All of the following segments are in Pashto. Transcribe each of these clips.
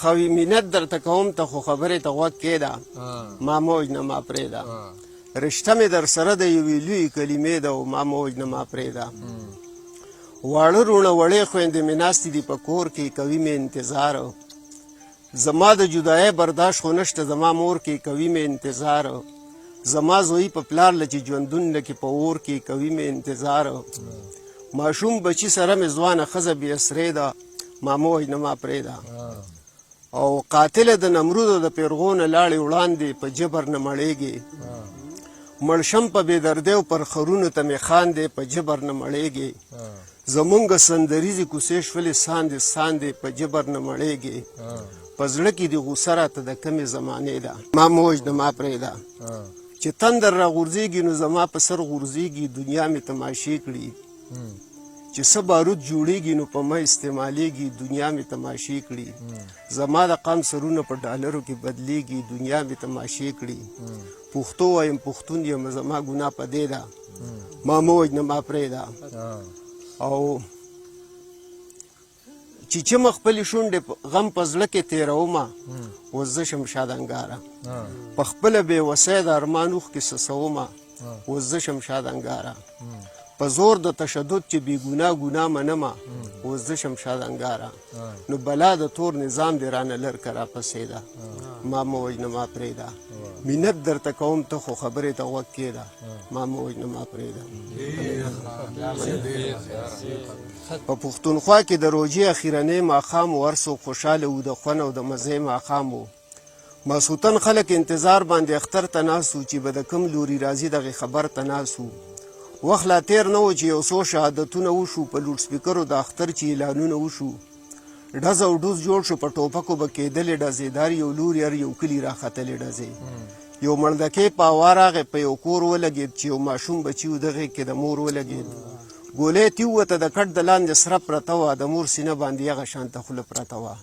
خوی مینت درته کوم ته خو خبرې ته غوږ کېږده ما مه وژنه ما پرېږده رشته مې در سره د یوې لویې کلمې ده او ما مه وژنه ما پرېږده واړه روڼه وړې خویندې مې ناستې دي په کور کې کوي مې انتظار زما د جدایۍ برداشت خو نشته زما مور کې کوي مې انتظار زما زوی په پلار له چې ژوندون لکې په اور کې کوي مې انتظار ماشوم بچي سره مې ځوانه ښځه بې اسرې ده ما مه وژنه ما پرېږده او قاتله د نمرودو د پیرغو نه لاړې وړاندې په جبر نه مړېږي مړ شم په بې دردۍ پر خرونو ته مې خاندې په جبر نه مړېږي زمونږ سندریزې کوڅې شولې ساندې ساندې په جبر نه مړېږي په زړه کې د غوسه راته د کمې زمانې ده ما مه وژنه ما پرېږده چې تندر را غورځېږي نو زما په سر غورځېږي دنیا مې تماشې کړي چې څه بارود جوړېږي نو په ما استعمالېږي دنیا مې تماشې کړي زما د قام سرونه په ډالرو کې بدلېږي دنیا مې تماشې کړي پښتو وایم پښتون یم زما ګناه په دې ده ما مه وژنه ما پرېږده او چې چمه خپلې شونډې غم په زړه کې تېرومه اوس زه شمشاد انګاره په خپله بېوسۍ د ارمان اوښکې څڅومه اوس زه شمشاد انګاره په زور د تشدد چې بې ګناه ګناه منمه اوس زه شمشاد انګاره نو بلا د تور نظام دې رانه لر که راپسې ده ما مه وژنه ما پرېږده مینت درته کوم ته خو خبرې ته غوږ کېږده ما مه وژنه ما پرېږده په پښتونخوا کې د روژې اخیرنی ماښام و هر څوک خوشحاله و د خوند او د مزې ماښام و ماسوتن خلک انتظار باندې اختر ته ناست و چې به د کوم لوري راځي دغې خبر ته ناست و وخت لا تېر نه و چې یو څو شهادتونه وشو په لوډ سپیکرو د اختر چې اعلانونه وشو ډز او ډوز جوړ شو په ټوپکو به کېدلې ډزې دار یو لوري هر یو کلي راختلې ډزې یو مړدکۍ په هوا راغی په یو کور ولګېد چې یو ماشوم بچي و دغې کې د مور ولګېد ګولۍ تېووته د کټ د لاندې سره پرته وه د مور سینه باندې هغه شانته خوله پرته وه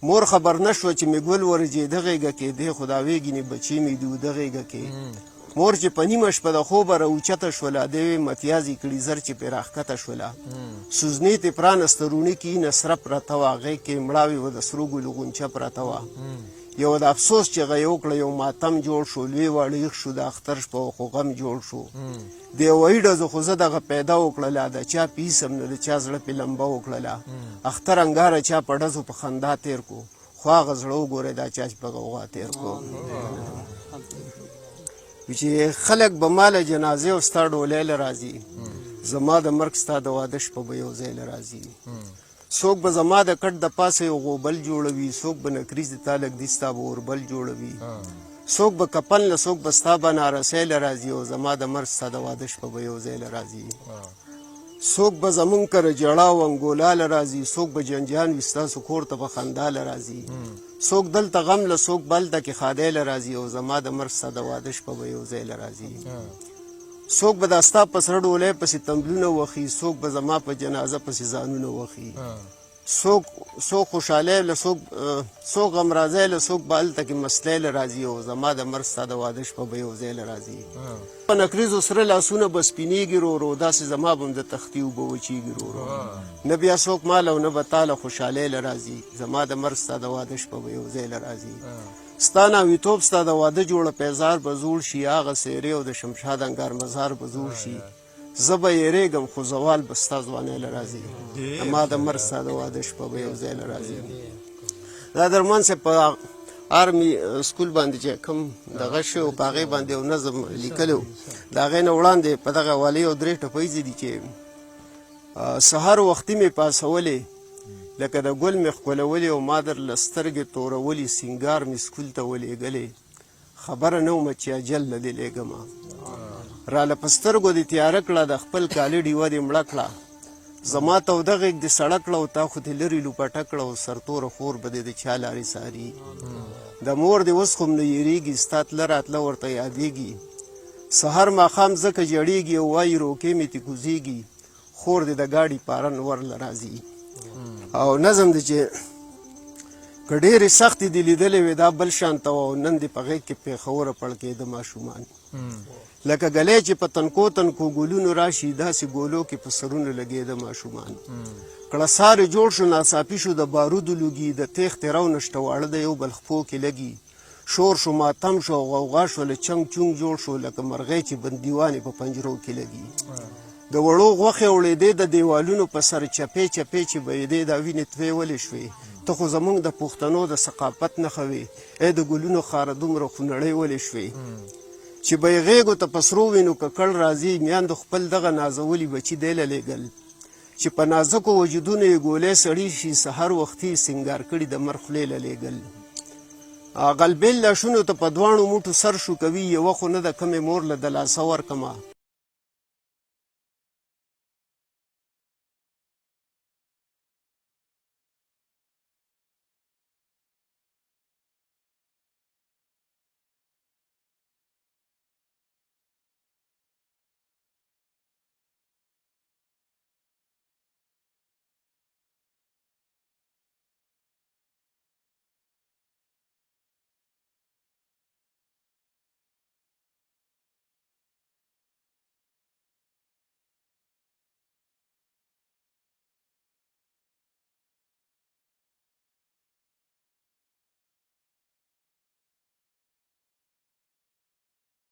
مور خبر نه شوه چې مې ګل ورجېده غېږه کې دی خو دا وېګینې بچي مې دي وده غېږه کې مور چې په نیمه شپه د خوبه راوچته شوله د یوې متیازې کړي زر چې پرې راښکته شوله سوزنې تې پرانسته روڼي کې اینه سره پرته وه غېږ کې مړاوې وه د سرو ګلو غونچه پرته وه یو د افسوس چغه یې وکړه یو ماتم جوړ شو لوی واړه ایښ شو د اختر شپه خو غم جوړ شو د یوه ډزو خو زه دغه پیدا وکړله د چا پیسم نه د چا زړه پې لمبه وکړله اختر انګاره چا په ډزو په خندا تېر کو خو هغه زړه وګورئ دا چا چې په غوغا تېر کو چې خلک به ما له جنازې او ستا ډولۍ له راځي زما د مرګ ستا د واده شپه به یو ځای له راځي څوک به زما د کټ د پاسه یو غوبل جوړوي څوک به نکریز د تا لږ دي ستا به اوربل جوړوي څوک به کپن له څوک به ستا به نارسۍ له راځي او زما د مرګ ستا د واده شپه به یو ځای له راځي څوک به زمونږ کره ژړا او انګولا له راځي څوک به جنجان وي ستاسو کور ته به خندا له راځي څوک دلته غم له څوک بلته کې ښادۍ له راځي او زما د مرګ ستا د واده شپه به یو ځای له راځي څوک به دا ستا په سره ډولۍ پسې تمبلونه وخي څوک به زما په جنازه پسې ځانونه وخي څوک خوشحالی له څوک غمرازی له څوک به هلته کې مستی له راځي او زما د مرګ ستا د واده شپه به یو ځای له راځي په نکریزو سره لاسونه به سپینېږي ورو ورو داسې زما به هم د تختي اوبه وچېږي ورو ورو نه بیا څوک ما له او نه به تا له خوشحالۍ له راځي زما د مرګ ستا د واده شپه به یو ځای له راځي ستا ناویتوب ستا د واده جوړه پیزار به زوړ شي هغه څېرې او د شمشاد انګار مزار به زوړ شي زه به یېرېږم خو زوال به ستا ځوانۍ له راځي ما د مرګ ستا د واده شپه به یو ځای له راځي دا درمان صاحب په آرمي سکول باندې چې کوم دغه شی و په هغې باندې یو نظم لیکلی و د هغې نه وړاندې په دغه حوالې یو درې ټپیزې دي چې سهار وختي مې پاسولې لکه د ګل مې ښکلولې او ما در له سترګې تورولې سینګار مې سکول ته ولېږلې خبره نه ومه چې اجل له دې لېږمه راله په سترګو دې تیاره کړه د خپل کالي ډیوه دې مړه کړه زما توده غېږ دې سړه کړه او تا خو دې لرې لوپټه کړه او سرتوره خور به دې د چا لارې ساري د مور دې اوس خو م نه یېرېږي ستا تله راتله ورته یادېږي سهار ماښام ځکه ژړېږي او وایي روکې مې تې کوزېږي خور دې د ګاډي پارن ورله راځي او نظم دی چې که ډېرې سختې دې لیدلې وې دا بل شان ته وه او نن دې په غېږ کې پېښوره پړکېده ماشومان لکه ګلی چې په تنکو تنکو ګلونو راشي داسې ګولو کې په سرونو لګېده ماشومان کړسارې جوړ شو ناڅاپي شو د بارودو لوګي د تېښتې رو نشته واړه د یو بل خپو کې لګي شور شو ماتم شو او غوغا شوله چنګ چونګ جوړ شو لکه مرغۍ چې بندیوانې په پنجرو کې لګي د وړو غوښې وړېدې د دیوالونو په سر چپې چپې چې بهېدې دا وینې توې ولې شوې ته خو زموږ د پښتنو د ثقافت نښه وې ای د ګلونو خاره دومره خونړۍ ولې شوې چې به یې غېږو ته په سرو وینو ککړ راځي میاندو خپل دغه نازولي بچي دی له لېږل چې په نازکو وجودونو یې ګولۍ سړي شي سحر وختي سینګار کړي د مر خولې له لېږل غلبېل لاشونو ته په دواړو موټو سر شو کوي یوه خو نه د کمې مور له د لاسه ورکمه